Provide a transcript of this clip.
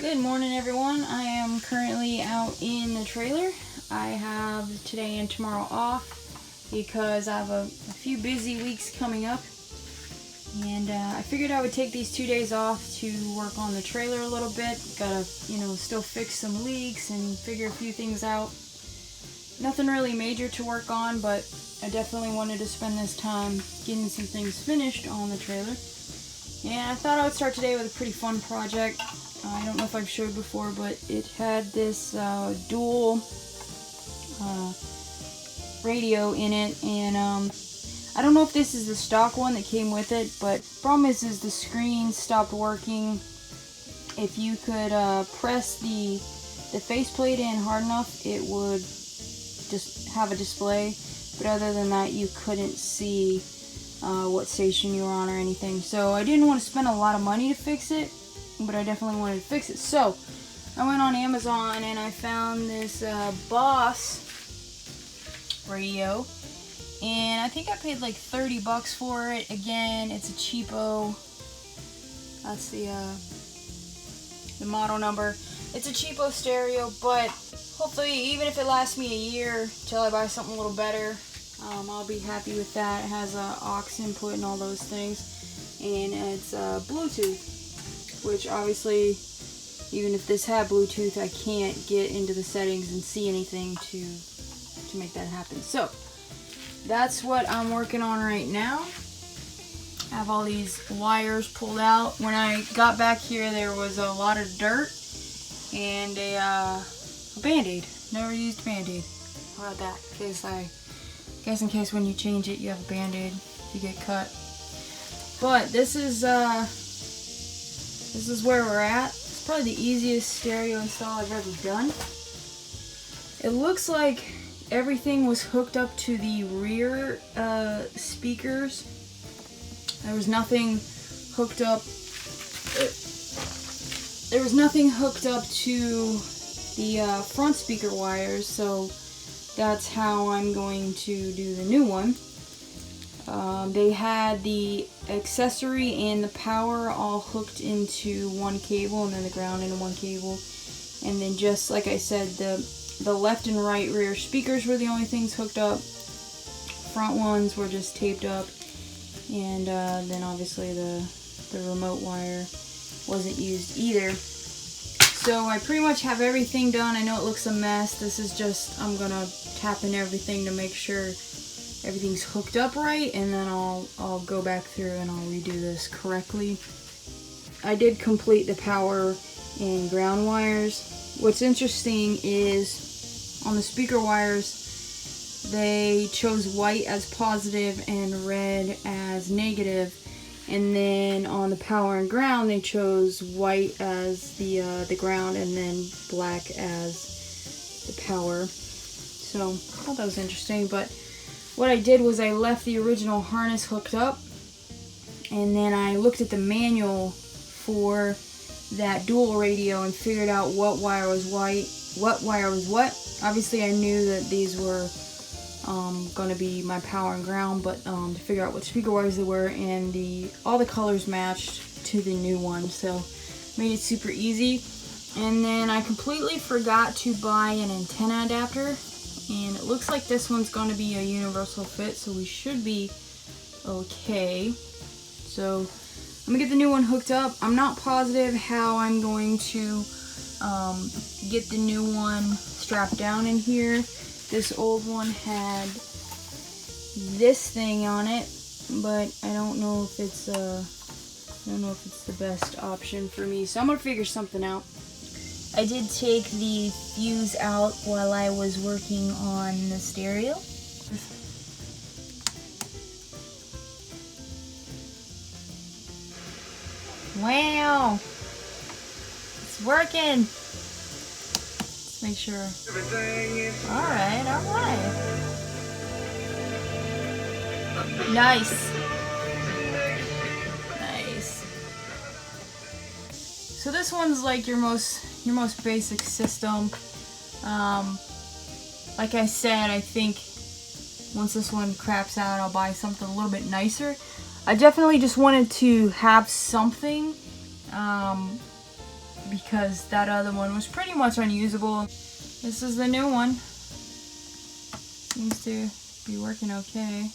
Good morning, everyone. I am currently out in the trailer. I have today and tomorrow off because I have a few busy weeks coming up, and I figured I would take these 2 days off to work on the trailer a little bit. Gotta, still fix some leaks and figure a few things out. Nothing really major to work on, but I definitely wanted to spend this time getting some things finished on the trailer. And I thought I would start today with a pretty fun project. I don't know if I've showed before, but it had this dual radio in it, and I don't know if this is the stock one that came with it, but the problem is the screen stopped working. If you could press the faceplate in hard enough, it would just have a display, but other than that you couldn't see what station you were on or anything. So I didn't want to spend a lot of money to fix it, but I definitely wanted to fix it. So I went on Amazon and I found this Boss radio, and I think I paid like 30 bucks for it. Again, it's a cheapo. That's the model number. It's a cheapo stereo, but hopefully, even if it lasts me a year till I buy something a little better, I'll be happy with that. It has a aux input and all those things, and it's Bluetooth, which obviously, even if this had Bluetooth, I can't get into the settings and see anything to make that happen. So that's what I'm working on right now. I have all these wires pulled out. When I got back here, there was a lot of dirt and a Band-Aid. Never used Band-Aid. How about that? In case when you change it, you have a Band-Aid if you get cut. But this is where we're at. It's probably the easiest stereo install I've ever done. It looks like everything was hooked up to the rear speakers. There was nothing hooked up. There was nothing hooked up to the front speaker wires, so that's how I'm going to do the new one. They had the accessory and the power all hooked into one cable, and then the ground into one cable, and then just like I said, the left and right rear speakers were the only things hooked up. Front ones were just taped up, and then obviously the remote wire wasn't used either. So I pretty much have everything done. I know it looks a mess. This is just, I'm gonna tap in everything to make sure everything's hooked up right, and then I'll go back through and I'll redo this correctly. I did complete the power and ground wires. What's interesting is on the speaker wires, they chose white as positive and red as negative, and then on the power and ground they chose white as the ground and then black as the power. So I thought that was interesting. But what I did was I left the original harness hooked up, and then I looked at the manual for that dual radio and figured out what wire was white, what wire was what. Obviously I knew that these were going to be my power and ground, but to figure out what speaker wires they were, and all the colors matched to the new one, so made it super easy. And then I completely forgot to buy an antenna adapter, and it looks like this one's going to be a universal fit, so we should be okay. So I'm gonna get the new one hooked up. I'm not positive how I'm going to get the new one strapped down in here. This old one had this thing on it, but I don't know if it's the best option for me. So I'm gonna figure something out. I did take the fuse out while I was working on the stereo. Wow, it's working. Let's make sure. All right. Nice. So this one's like your most basic system. Like I said, I think once this one craps out, I'll buy something a little bit nicer. I definitely just wanted to have something because that other one was pretty much unusable. This is the new one. Seems to be working okay.